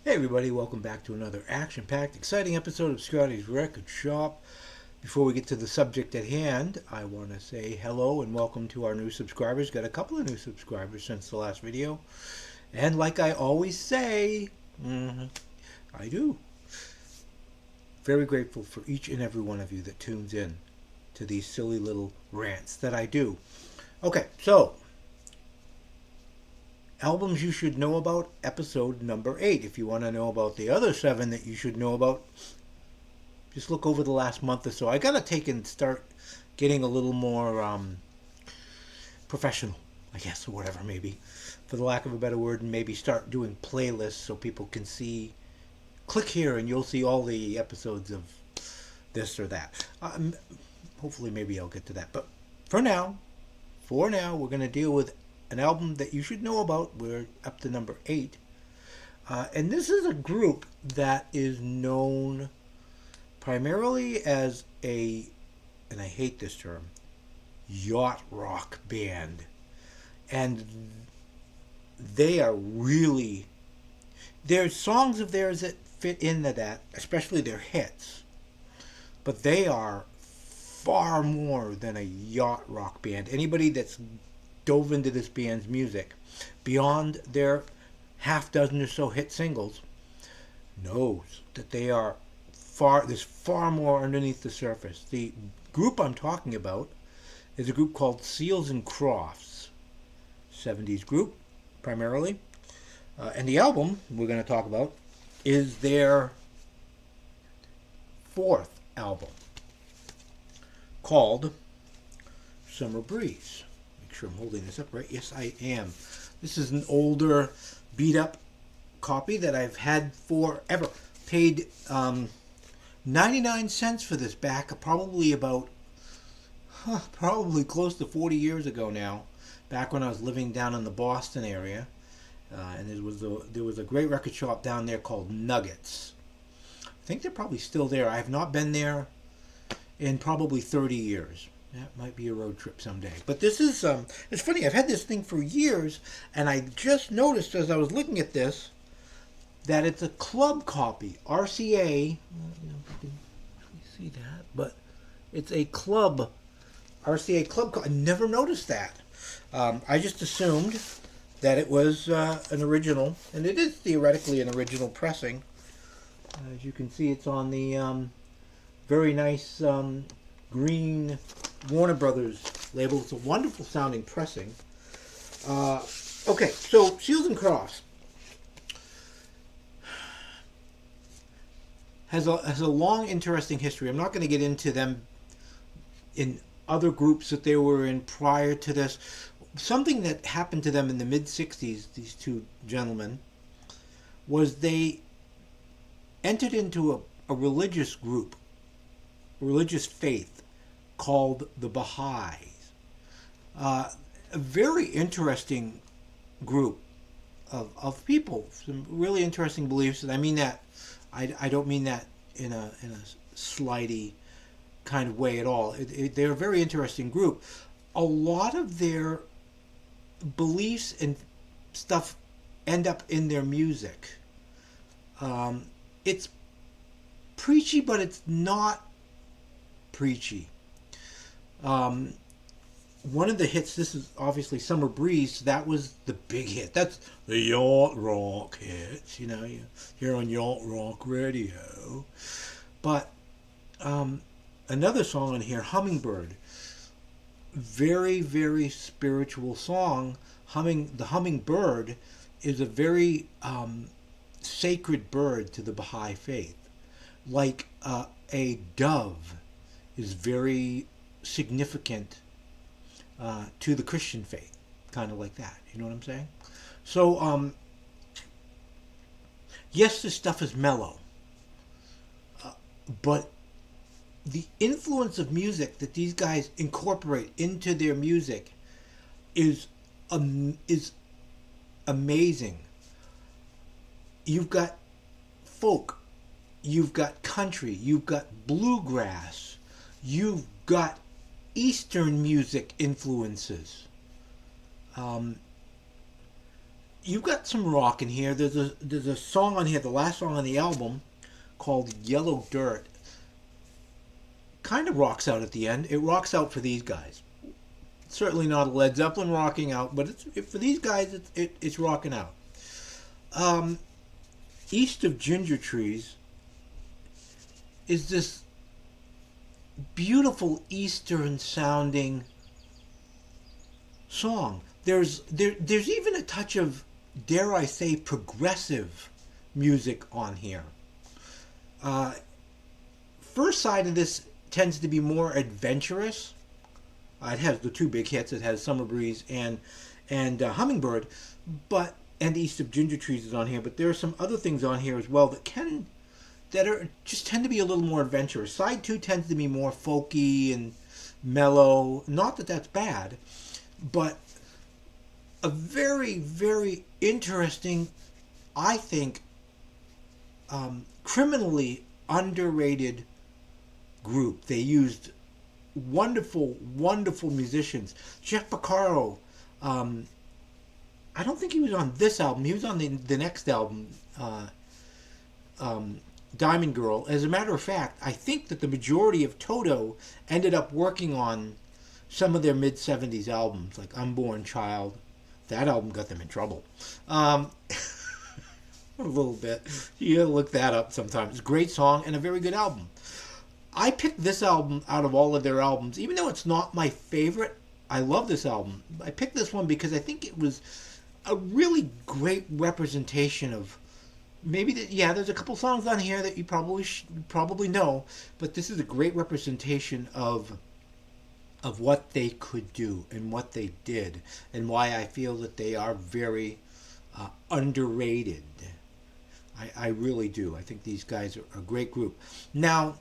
Hey everybody, welcome back to another action-packed, exciting episode of Scotty's Record Shop. Before we get to the subject at hand, I want to say hello and welcome to our new subscribers. Got a couple of new subscribers since the last video. And like I always say, I do. Very grateful for each and every one of you that tunes in to these silly little rants that I do. Okay, so albums you should know about, episode number 8. If you want to know about the other 7 that you should know about, just look over the last month or so. I gotta take and start getting a little more professional, I guess, or whatever, maybe, for the lack of a better word, and maybe start doing playlists so people can see. Click here and you'll see all the episodes of this or that. Hopefully, maybe I'll get to that. But for now, we're gonna deal with an album that you should know about. We're up to number 8. And this is a group that is known primarily as and I hate this term, yacht rock band. And they are really, there's songs of theirs that fit into that, especially their hits. But they are far more than a yacht rock band. Anybody that's dove into this band's music beyond their half dozen or so hit singles knows that there's far more underneath the surface. The group I'm talking about is a group called Seals and Crofts, 70s group primarily. And the album we're going to talk about is their 4th album, called Summer Breeze. Make sure I'm holding this up right. Yes, I am. This is an older, beat up copy that I've had forever. Paid 99 cents for this back probably probably close to 40 years ago now, back when I was living down in the Boston area. And there was a great record shop down there called Nuggets. I think they're probably still there. I have not been there in probably 30 years. That might be a road trip someday. But this is, it's funny, I've had this thing for years, and I just noticed as I was looking at this that it's a club copy. RCA, I don't know if you can see that, but it's a club, RCA club. I never noticed that. I just assumed that it was an original, and it is theoretically an original pressing. As you can see, it's on the very nice green Warner Brothers label. It's a wonderful sounding pressing. Okay, so Seals and Crofts has a long, interesting history. I'm not going to get into them in other groups that they were in prior to this. Something that happened to them in the mid 60s, these two gentlemen, was they entered into a religious group, a religious faith called the Baha'is. A very interesting group of people, some really interesting beliefs, and I mean that, I don't mean that in a slighty kind of way at all. They're a very interesting group. A lot of their beliefs and stuff end up in their music. It's preachy, but it's not preachy. One of the hits, this is obviously Summer Breeze, that was the big hit. That's the yacht rock hits, you hear on yacht rock radio. But another song on here, Hummingbird, very, very spiritual song. The hummingbird is a very sacred bird to the Baha'i faith. Like a dove is very significant to the Christian faith, kind of like that. You know what I'm saying? So, yes, this stuff is mellow, but the influence of music that these guys incorporate into their music is amazing. You've got folk, you've got country, you've got bluegrass, you've got Eastern music influences. you've got some rock in here. There's a song on here, the last song on the album, called Yellow Dirt. Kind of rocks out at the end. It rocks out for these guys. Certainly not a Led Zeppelin rocking out, but for these guys, it's rocking out. Um, East of Ginger Trees is this beautiful Eastern sounding song. There's even a touch of, dare I say, progressive music on here. Uh, First side of this tends to be more adventurous. It has the two big hits. It has Summer Breeze and Hummingbird, but and East of Ginger Trees is on here. But there are some other things on here as well that are just tend to be a little more adventurous. Side two tends to be more folky and mellow. Not that that's bad, but a very, very interesting, I think, criminally underrated group. They used wonderful, wonderful musicians. Jeff Porcaro, I don't think he was on this album. He was on the next album, um, Diamond Girl. As a matter of fact, I think that the majority of Toto ended up working on some of their mid 70s albums, like Unborn Child. That album got them in trouble. Um, a little bit. You gotta look that up sometimes. It's a great song and a very good album. I picked this album out of all of their albums, even though it's not my favorite. I love this album. I picked this one because I think it was a really great representation of maybe that. Yeah, there's a couple songs on here that you probably know, but this is a great representation of what they could do and what they did, and why I feel that they are very underrated. I really do. I think these guys are a great group. Now,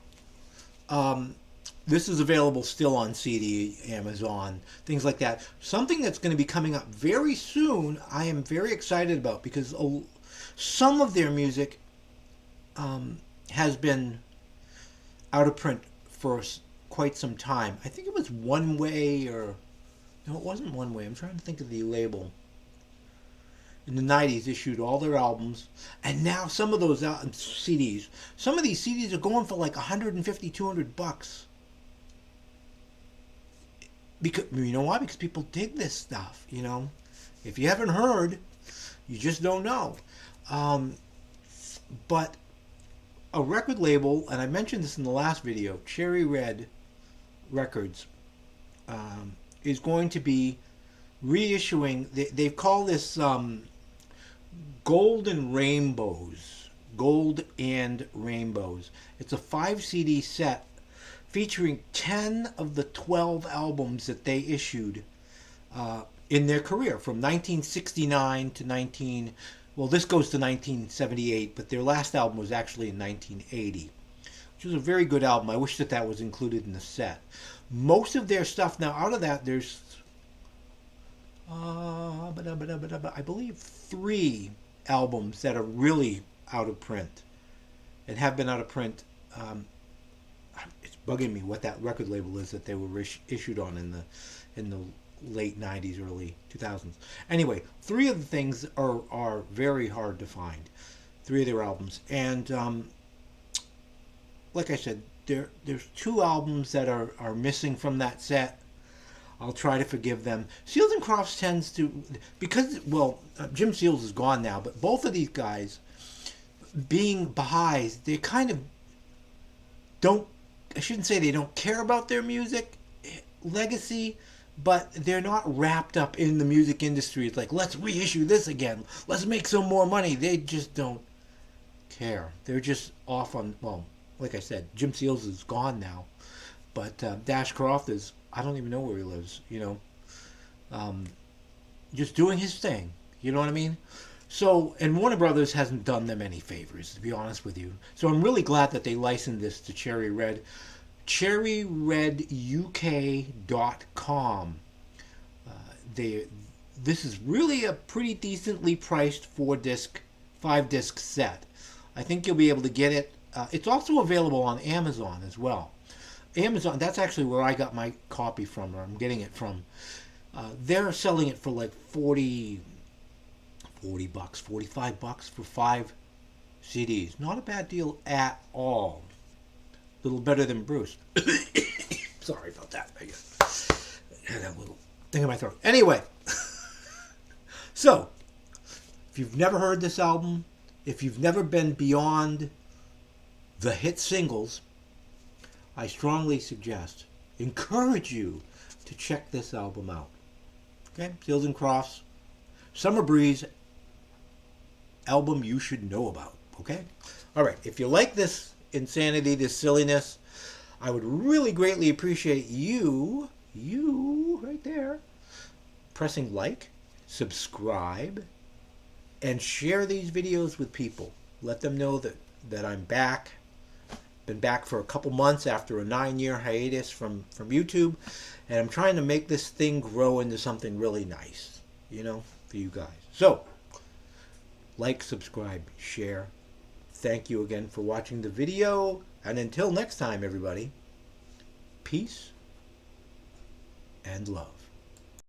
um, this is available still on CD, Amazon, things like that. Something that's going to be coming up very soon, I am very excited about because some of their music has been out of print for quite some time. I think it was One Way, or no, it wasn't One Way. I'm trying to think of the label. In the 90s, issued all their albums, and now some of those CDs, some of these CDs are going for like 150, 200 bucks. Because you know why? Because people dig this stuff. If you haven't heard, you just don't know. Um, but a record label, and I mentioned this in the last video, Cherry Red Records, is going to be reissuing. They've called this Gold and Rainbows. Gold and Rainbows. It's a 5 CD set featuring 10 of the 12 albums that they issued in their career from 1969 to well, this goes to 1978, but their last album was actually in 1980, which was a very good album. I wish that was included in the set. Most of their stuff, now out of that, there's I believe 3 albums that are really out of print and have been out of print. It's bugging me what that record label is that they were issued on in the late 90s, early 2000s. Anyway, 3 of the things are very hard to find. 3 of their albums, and like I said, there's 2 albums that are missing from that set. I'll try to forgive them. Seals and Crofts tends to, because, well, Jim Seals is gone now, but both of these guys, being Baha'is, they kind of don't, I shouldn't say they don't care about their music legacy, but they're not wrapped up in the music industry. It's like, let's reissue this again. Let's make some more money. They just don't care. They're just off on, well, like I said, Jim Seals is gone now, but Dash Croft is, I don't even know where he lives, just doing his thing. You know what I mean? So, and Warner Brothers hasn't done them any favors, to be honest with you. So I'm really glad that they licensed this to Cherry Red. CherryRedUK.com. This is really a pretty decently priced 5-disc set. I think you'll be able to get it. It's also available on Amazon as well. Amazon, that's actually where I got my copy from, or I'm getting it from. They're selling it for like $40 $40, $45 for 5 CDs. Not a bad deal at all. A little better than Bruce. Sorry about that. I had that little thing in my throat. Anyway, so if you've never heard this album, if you've never been beyond the hit singles, I strongly suggest, encourage you to check this album out. Okay, Seals and Crofts, Summer Breeze album you should know about. Okay, all right. If you like this insanity, this silliness, I would really greatly appreciate you right there, pressing like, subscribe, and share these videos with people. Let them know that I'm back. Been back for a couple months after a 9-year hiatus from YouTube, and I'm trying to make this thing grow into something really nice, for you guys. So, like, subscribe, share. Thank you again for watching the video, and until next time, everybody, peace and love.